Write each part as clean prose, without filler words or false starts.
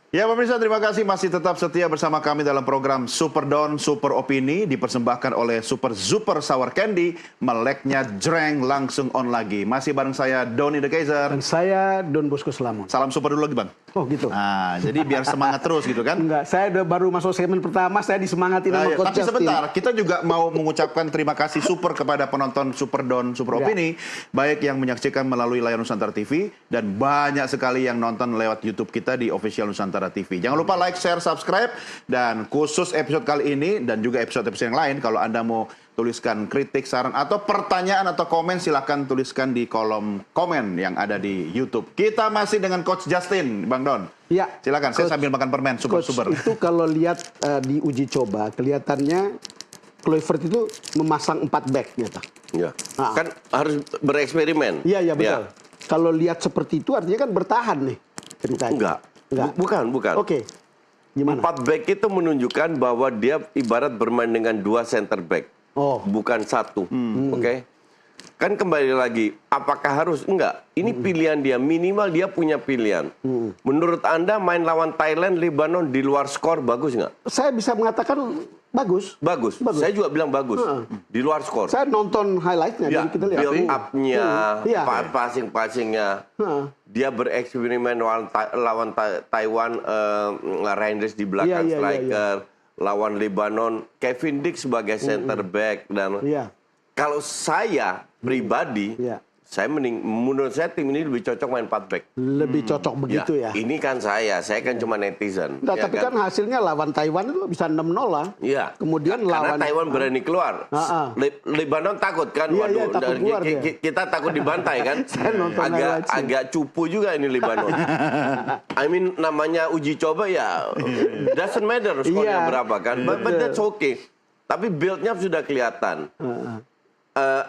Ya pemirsa, terima kasih masih tetap setia bersama kami dalam program Super Don, Super Opini dipersembahkan oleh Super Sour Candy. Meleknya jreng langsung on lagi. Masih bareng saya Doni The Kaiser. Dan saya Don Bosco Selamun. Salam super dulu lagi Bang. Oh gitu. Nah, jadi biar semangat terus gitu kan. Enggak, saya udah baru masuk segmen pertama, saya disemangatin sama Coach Tapi Justin. sebentar, kita juga mau mengucapkan terima kasih super kepada penonton Super Don, Super Opini. Baik yang menyaksikan melalui layar Nusantara TV dan banyak sekali yang nonton lewat YouTube kita di official Nusantara TV. Jangan lupa like, share, subscribe. Dan khusus episode kali ini dan juga episode-episode yang lain, kalau Anda mau tuliskan kritik, saran, atau pertanyaan atau komen, silahkan tuliskan di kolom komen yang ada di YouTube. Kita masih dengan Coach Justin, Bang Don. Ya. Silakan, saya sambil makan permen, super-super. Itu kalau lihat di uji coba, kelihatannya Kluivert itu memasang 4 back gitu. Ya. Kan harus bereksperimen. Iya, betul. Kalau lihat seperti itu artinya kan bertahan nih ceritanya. Enggak. Bukan. Oke. Gimana? 4 back itu menunjukkan bahwa dia ibarat bermain dengan 2 center back. Bukan 1. Oke. Kan kembali lagi, apakah harus? Enggak. Ini pilihan dia, minimal dia punya pilihan. Menurut Anda main lawan Thailand, Lebanon di luar skor bagus nggak? Saya bisa mengatakan bagus. Bagus. Saya juga bilang bagus. Di luar skor. Saya nonton highlightnya dan kita lihat. Build up-nya, passing-passingnya. Dia bereksperimen lawan Taiwan, Reinders di belakang striker. Lawan Lebanon, Kevin Dix sebagai center back. Dan kalau saya pribadi, menurut saya tim ini lebih cocok main 4 back. Lebih cocok begitu ya? Ini kan saya kan cuma netizen. Nah, tapi kan hasilnya lawan Taiwan itu bisa 6-0 lah. Iya. Kemudian karena Taiwan berani keluar. Lebanon takut kan? Waduh, takut keluar kita takut dibantai kan? Saya nonton agak cupu juga ini Lebanon. I mean namanya uji coba ya, doesn't matter skornya berapa kan? But that's okay. Tapi build-nya sudah kelihatan.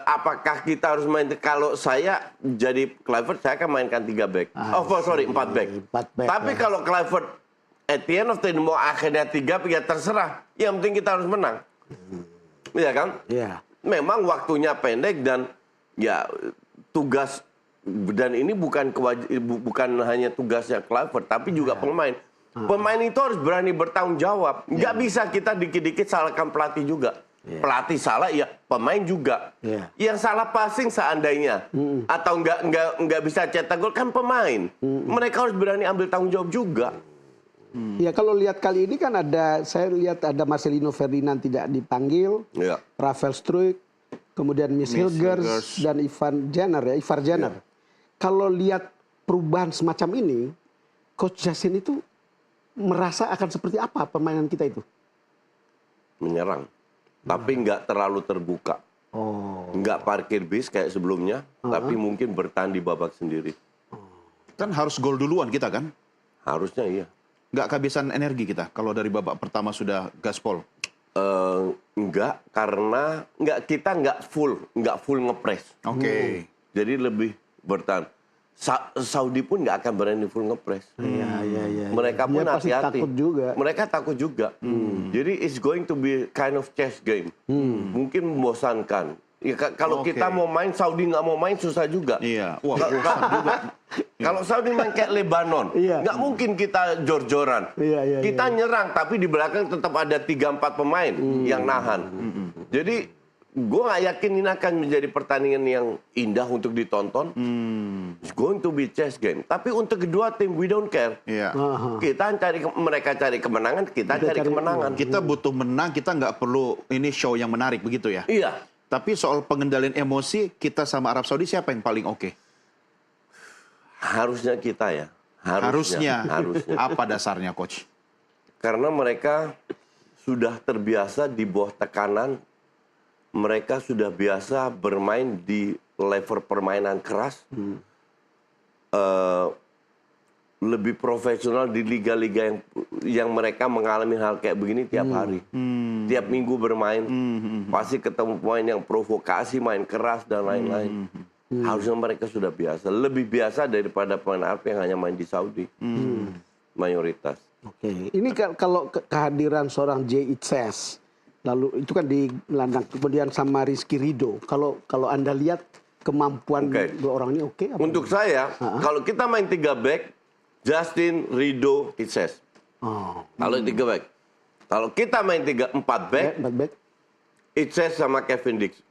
Apakah kita harus main? Kalau saya jadi Kluivert, saya akan mainkan 3 back. 4 back. Tapi kalau Kluivert at the end of the day mau akhirnya 3 back, ya terserah. Yang penting kita harus menang. Iya kan? Iya. Memang waktunya pendek dan ya tugas, dan ini bukan hanya tugasnya Kluivert, tapi juga pemain. Pemain itu harus berani bertanggung jawab. Nggak bisa kita dikit-dikit salahkan pelatih juga. Pelatih salah, ya pemain juga. Yang salah passing seandainya atau nggak bisa cetak gol kan pemain. Mereka harus berani ambil tanggung jawab juga. Ya kalau lihat kali ini kan saya lihat ada Marcelino Ferdinand tidak dipanggil, Rafael Struijk, kemudian Miss Hilgers dan Ivar Jenner. Kalau lihat perubahan semacam ini, Coach Justin itu merasa akan seperti apa permainan kita itu? Menyerang. Tapi nggak terlalu terbuka. Nggak parkir bis kayak sebelumnya, tapi mungkin bertahan di babak sendiri. Kan harus gol duluan kita kan? Harusnya iya. Nggak kehabisan energi kita kalau dari babak pertama sudah gaspol? Enggak, karena kita nggak full ngepres. Oke. Jadi lebih bertahan. Saudi pun nggak akan berani full ngepres. Mereka pun hati-hati. Mereka takut juga. Jadi it's going to be kind of chess game. Mungkin membosankan. Ya, kalau kita mau main, Saudi nggak mau main susah juga. Iya. Kalau Saudi main kayak Lebanon, nggak mungkin kita jor-joran. Kita nyerang, tapi di belakang tetap ada 3-4 pemain yang nahan. Jadi gue nggak yakin ini akan menjadi pertandingan yang indah untuk ditonton. It's going to be chess game. Tapi untuk kedua tim, we don't care. Kita mereka cari kemenangan, kita cari kemenangan. Kita butuh menang, kita nggak perlu ini show yang menarik begitu ya? Iya. Tapi soal pengendalian emosi, kita sama Arab Saudi siapa yang paling oke? Harusnya kita ya. Harusnya. Apa dasarnya, Coach? Karena mereka sudah terbiasa di bawah tekanan. Mereka sudah biasa bermain di level permainan keras. Lebih profesional di liga-liga yang mereka mengalami hal kayak begini tiap hari. Tiap minggu bermain. Pasti ketemu pemain yang provokasi, main keras, dan lain-lain. Harusnya mereka sudah biasa. Lebih biasa daripada pemain Arab yang hanya main di Saudi. Mayoritas. Oke. Ini kalau kehadiran seorang Jay Itzes, lalu itu kan di gelandang, kemudian sama Rizky Ridho. Kalau Anda lihat kemampuan dua orang ini oke? Untuk saya, kalau kita main 3 back, Justin, Ridho, Itzes. Kalau 3 back. Kalau kita main 4 back, 4 back. Itses sama Kevin Dix.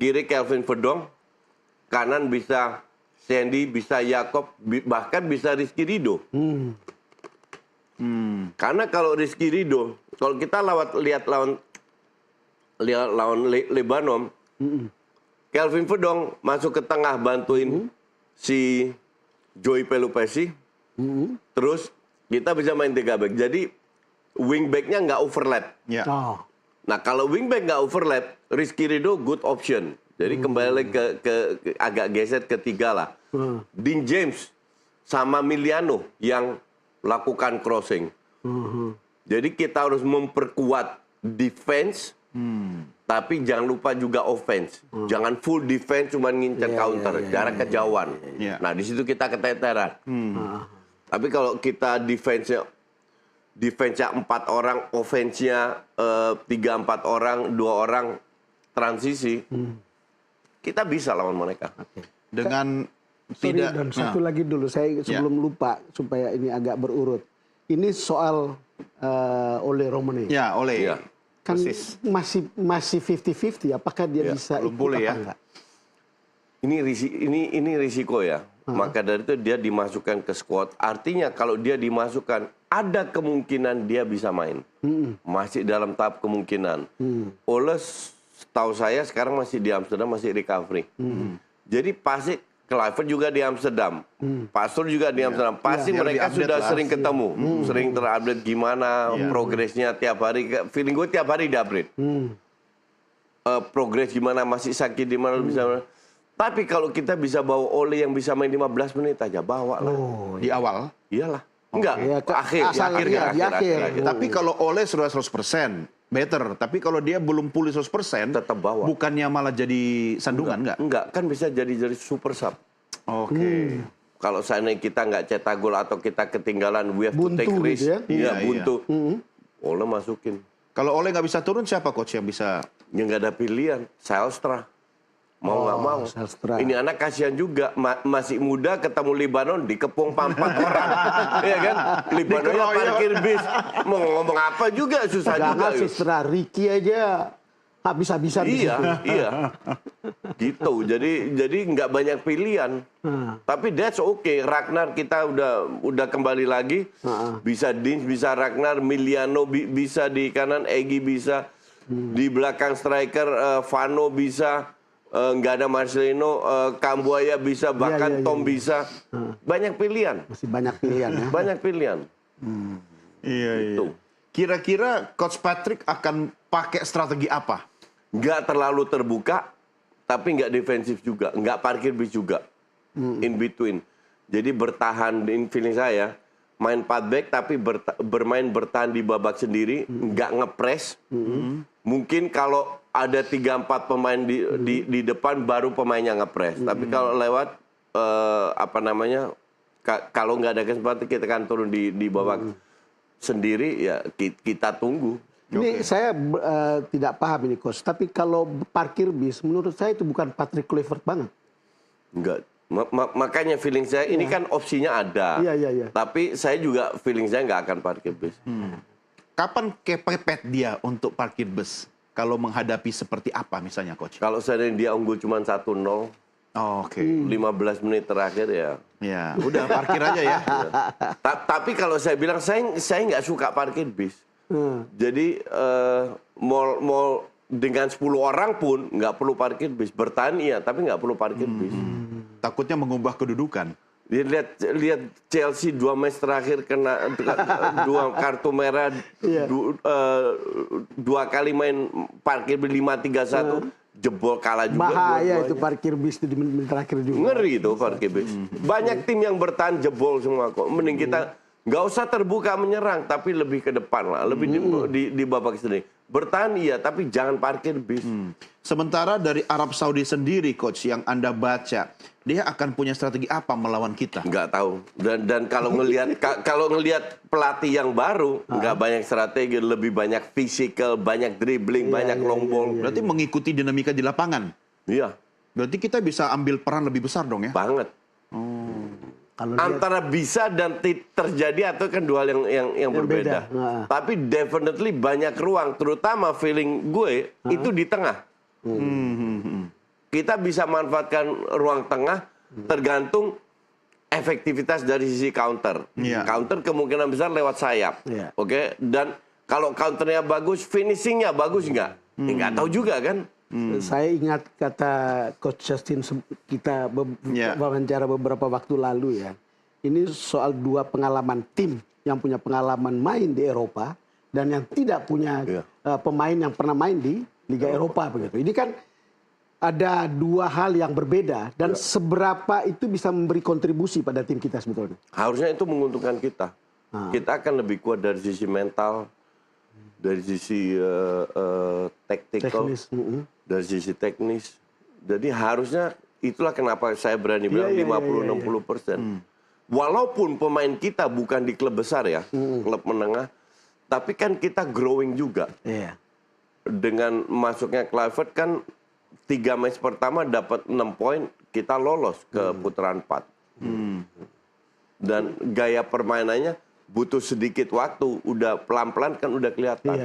Kiri Kelvin Verdong, kanan bisa Sandy, bisa Jakob, bahkan bisa Rizky Ridho. Karena kalau Rizky Ridho, kalau kita lihat lawan Lebanon, Kelvin Verdong masuk ke tengah bantuin si Joey Pelupesi, terus kita bisa main 3 back. Jadi wingbacknya nggak overlap. Ya. Nah kalau wingback nggak overlap, Rizky Ridho good option. Jadi kembali ke agak geser ketiga lah. Dean James sama Miliano yang lakukan crossing. Jadi kita harus memperkuat defense, tapi jangan lupa juga offense. Jangan full defense cuma ngincer counter, jarak kejauhan. Nah di situ kita keteteran. Tapi kalau kita defense-nya 4 orang, offense-nya 3-4 orang, 2 orang transisi, kita bisa lawan mereka. Dengan Sorry, tidak dan satu lagi dulu, saya sebelum lupa supaya ini agak berurut. Ini soal Ole Romane. ya oleh Iya. Kan persis. masih 50-50, apakah dia bisa belum ikut boleh apa ya. enggak? Ini risiko ya. Maka dari itu dia dimasukkan ke squad. Artinya kalau dia dimasukkan, ada kemungkinan dia bisa main. Masih dalam tahap kemungkinan. Ole setahu saya sekarang masih di Amsterdam, masih recovery. Jadi pasti Kluivert juga di Amsterdam. Pastor juga di Amsterdam. Pasti Biar mereka di-update sudah lah. sering ketemu. Sering terupdate gimana progresnya tiap hari. Feeling gue tiap hari di-update. Progres gimana, masih sakit di mana bisa. Tapi kalau kita bisa bawa Ole yang bisa main 15 menit aja, bawa lah. Di awal. Iyalah. Enggak, Ya, akhir. di akhir. Tapi kalau oleh sudah 100%, better. Tapi kalau dia belum pulih 100%, Tetap bawa. bukannya malah jadi sandungan nggak? Enggak, kan bisa jadi super sub. Oke. Kalau seandainya kita nggak cetak gol atau kita ketinggalan, we have to Buntu take risk. gitu ya? Iya, Iya, buntu. Ole masukin. Kalau oleh nggak bisa turun, siapa coach yang bisa? Ya nggak ada pilihan. Selstra. Mau nggak mau. Selstra. Ini anak kasihan juga. Masih muda ketemu Libanon dikepung 4 orang. Iya kan? Libanonnya parkir bis. Mau ngomong apa juga susah juga. Jangan Sestra, Ricky aja habis-habisan di Iya, situ. iya. Gitu. Jadi nggak banyak pilihan. Tapi that's okay. Ragnar kita udah kembali lagi. Bisa Dins, bisa Ragnar, Miliano bisa di kanan, Egy bisa di belakang striker, Vano bisa. Nggak ada Marcelino, Kambuaya bisa, bahkan Tom bisa. Banyak pilihan. Masih banyak pilihan ya. Banyak pilihan. Iya, iya. Tuh. Kira-kira coach Patrick akan pakai strategi apa? Nggak terlalu terbuka, tapi nggak defensif juga. Nggak parkir bis juga. In between. Jadi bertahan, in feeling saya, main 4 back tapi bermain bertahan di babak sendiri, nggak ngepres. Mungkin kalau ada 3-4 pemain di depan, baru pemainnya ngepres. Tapi kalau lewat, kalau nggak ada kesempatan, kita akan turun di babak sendiri, ya kita tunggu. Ini saya tidak paham ini coach, tapi kalau parkir bis menurut saya itu bukan Patrick Kluivert banget. Enggak. Makanya feeling saya, ini kan opsinya ada. Iya. Tapi saya juga feeling saya nggak akan parkir bis. Kapan kepepet dia untuk parkir bus? Kalau menghadapi seperti apa misalnya coach? Kalau seandainya dia unggul cuma 1-0, Oke. 15 menit terakhir ya. Ya, udah parkir aja ya. Tapi kalau saya bilang, saya nggak suka parkir bis. Jadi mall dengan 10 orang pun nggak perlu parkir bis. Bertahan iya, tapi nggak perlu parkir bis. Takutnya mengubah kedudukan. Lihat Chelsea 2 match terakhir kena 2 kartu merah, 2 kali main parkir 5-3-1, jebol kalah juga. Bahaya itu parkir bis di menit terakhir juga. Ngeri itu parkir bis. Banyak tim yang bertahan jebol semua kok. Mending kita nggak usah terbuka menyerang, tapi lebih ke depan lah, lebih di babak sendiri. Bertahan iya, tapi jangan parkir bis. Sementara dari Arab Saudi sendiri coach yang Anda baca, dia akan punya strategi apa melawan kita? Nggak tahu. Dan kalau ngelihat pelatih yang baru, nggak banyak strategi, lebih banyak physical, banyak dribbling, banyak long ball. Berarti mengikuti dinamika di lapangan. Iya, Berarti kita bisa ambil peran lebih besar dong ya? banget. Antara bisa dan terjadi atau kan dua hal yang berbeda. Nah. Tapi definitely banyak ruang, terutama feeling gue itu di tengah. Kita bisa manfaatkan ruang tengah tergantung efektivitas dari sisi counter. Counter kemungkinan besar lewat sayap. Oke? Dan kalau counternya bagus, finishingnya bagus nggak? Nggak tahu juga kan? Saya ingat kata Coach Justin kita wawancara beberapa waktu lalu ya. Ini soal dua pengalaman tim yang punya pengalaman main di Eropa dan yang tidak punya pemain yang pernah main di Liga Eropa begitu. Ini kan ada dua hal yang berbeda dan seberapa itu bisa memberi kontribusi pada tim kita sebetulnya. Harusnya itu menguntungkan kita. Kita akan lebih kuat dari sisi mental, dari sisi tactical, dari sisi teknis. Jadi harusnya itulah kenapa saya berani bilang 50-60%. Walaupun pemain kita bukan di klub besar ya, klub menengah, tapi kan kita growing juga. Dengan masuknya Kluivert kan 3 match pertama dapat 6 poin, kita lolos ke putaran 4. Dan gaya permainannya butuh sedikit waktu, udah pelan-pelan kan udah kelihatan.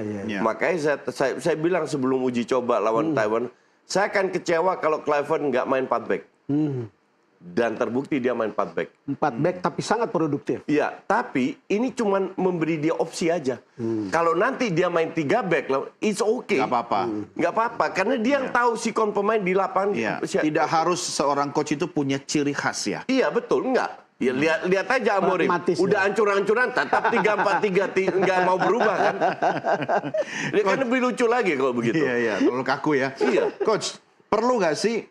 Makanya saya bilang sebelum uji coba lawan Taiwan, saya akan kecewa kalau Kluivert nggak main 4 back. Dan terbukti dia main 4 back. 4 back tapi sangat produktif. Iya, tapi ini cuma memberi dia opsi aja. Kalau nanti dia main 3 back, it's okay. Nggak apa-apa. Nggak apa-apa, karena dia yang tahu sikon pemain di lapangan. Tidak harus seorang coach itu punya ciri khas ya. Iya, betul. Enggak. Ya, lihat aja Amorim. Udah hancur-hancuran, tetap 3-4-3, nggak mau berubah kan. Dia kan lebih lucu lagi kalau begitu. Iya, kalau kaku ya. Iya. Coach, perlu nggak sih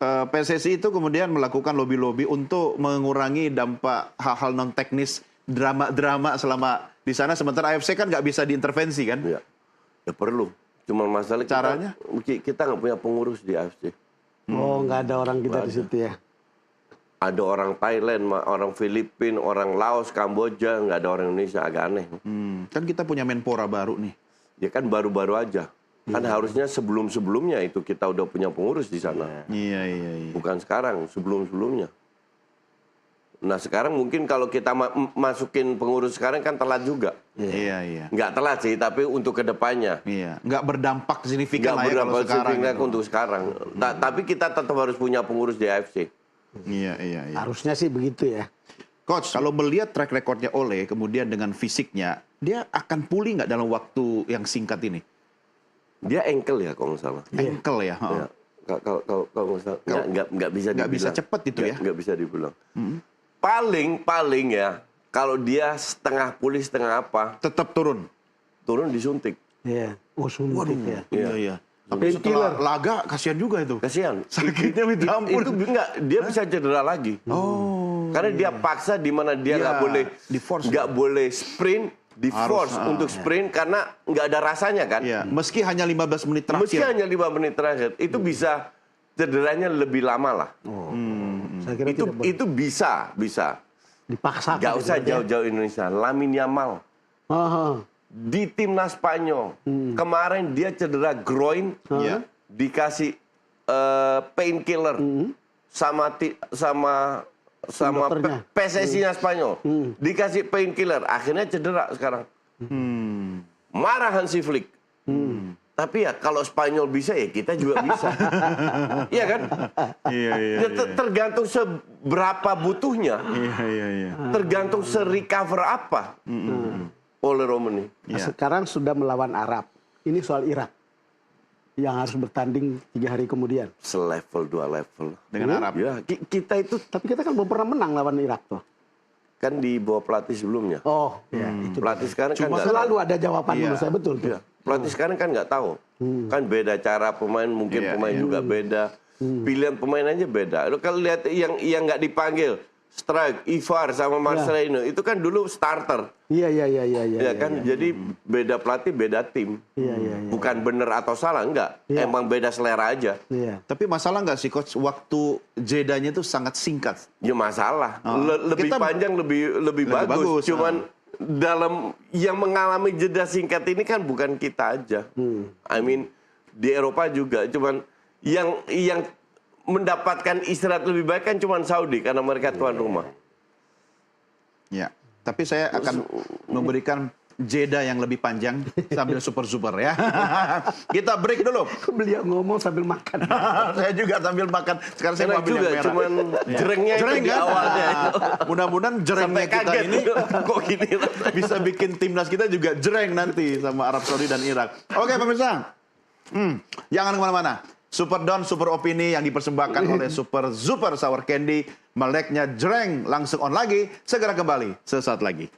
PSSI itu kemudian melakukan lobby-lobby untuk mengurangi dampak hal-hal non teknis, drama-drama selama di sana, sementara AFC kan nggak bisa diintervensi kan? Iya. Ya perlu. Cuma masalah caranya kita nggak punya pengurus di AFC. Oh, nggak ada orang kita di situ ya. Ada orang Thailand, orang Filipina, orang Laos, Kamboja, nggak ada orang Indonesia, agak aneh. Kan kita punya Menpora baru nih. Ya kan baru-baru aja. Kan harusnya sebelum-sebelumnya itu kita udah punya pengurus di sana. Iya. Bukan sekarang, sebelum-sebelumnya. Nah sekarang mungkin kalau kita masukin pengurus sekarang kan telat juga. Iya. Nggak telat sih, tapi untuk kedepannya. Iya, nggak berdampak signifikan Nggak lah ya kalau berdampak sekarang. signifikan untuk sekarang. Tapi kita tetap harus punya pengurus di AFC. Iya. Harusnya sih begitu ya. Coach, kalau melihat track recordnya Ole, kemudian dengan fisiknya, dia akan pulih nggak dalam waktu yang singkat ini? Dia ankle ya kalau nggak salah. Ankle ya? Ya. Kalau nggak salah, nggak bisa dibilang. Nggak bisa cepat itu ya? Nggak bisa dibilang. Paling ya, kalau dia setengah pulih, setengah apa. Tetap turun? Turun disuntik. Iya. Oh, suntik ya. Iya. Tapi setelah laga, kasihan juga itu. Kasihan. Sakitnya minta ampun. Itu enggak, dia bisa cedera lagi. Karena dia paksa di mana dia nggak boleh, nggak boleh sprint, di force untuk sprint karena nggak ada rasanya kan. Iya. Meski hanya 15 menit terakhir. Meski hanya 5 menit terakhir, itu bisa cederanya lebih lama lah. Saya kira Itu bisa. dipaksakan. Gak usah jauh-jauh Indonesia. Lamine Yamal di timnas Spanyol kemarin dia cedera groin, dikasih painkiller sama PSSI-nya Spanyol, dikasih painkiller, akhirnya cedera sekarang. Marah Hansi Flick. Tapi ya kalau Spanyol bisa ya kita juga bisa. Iya kan? Iya. Tergantung seberapa butuhnya. Iya. Tergantung se-recover apa oleh Romani. Nah, sekarang sudah melawan Arab. Ini soal Irak yang harus bertanding 3 hari kemudian. Selevel 2 level dengan Arab. Ya, kita itu tapi kita kan belum pernah menang lawan Irak tuh. Kan di bawah pelatih sebelumnya. Oh, ya itu. Pelatih sekarang kan nggak selalu ada jawaban menurut saya betul tuh. Ya. Pelatih sekarang kan nggak tahu. Kan beda cara pemain, mungkin pemain juga beda. Pilihan pemain aja beda. Lo kalau lihat yang nggak dipanggil, Strike, Ivar sama Marcelino, itu kan dulu starter. Iya. Ya kan, jadi beda pelatih, beda tim. Iya. Bukan bener atau salah, enggak. Emang beda selera aja. Iya. Tapi masalah nggak sih Coach, waktu jedanya itu sangat singkat. Ya masalah. Lebih panjang, lebih bagus. Cuman dalam yang mengalami jeda singkat ini kan bukan kita aja. I mean, di Eropa juga. Cuman yang mendapatkan istirahat lebih baik kan cuma Saudi karena mereka tuan rumah. Ya, tapi saya akan memberikan jeda yang lebih panjang sambil super ya. Kita break dulu. Beliau ngomong sambil makan. Saya juga sambil makan. Sekarang saya mau Enak ambil juga, yang merah. cuman jerengnya itu Jereng di kan? awalnya. Mudah-mudahan jerengnya Sampai kita kaget. ini Kok gini rasanya? bisa bikin timnas kita juga jereng nanti sama Arab Saudi dan Irak. Oke pemirsa, jangan kemana-mana. Super Don, Super Opini yang dipersembahkan oleh Super Sour Candy. Meleknya jereng langsung on lagi. Segera kembali sesaat lagi.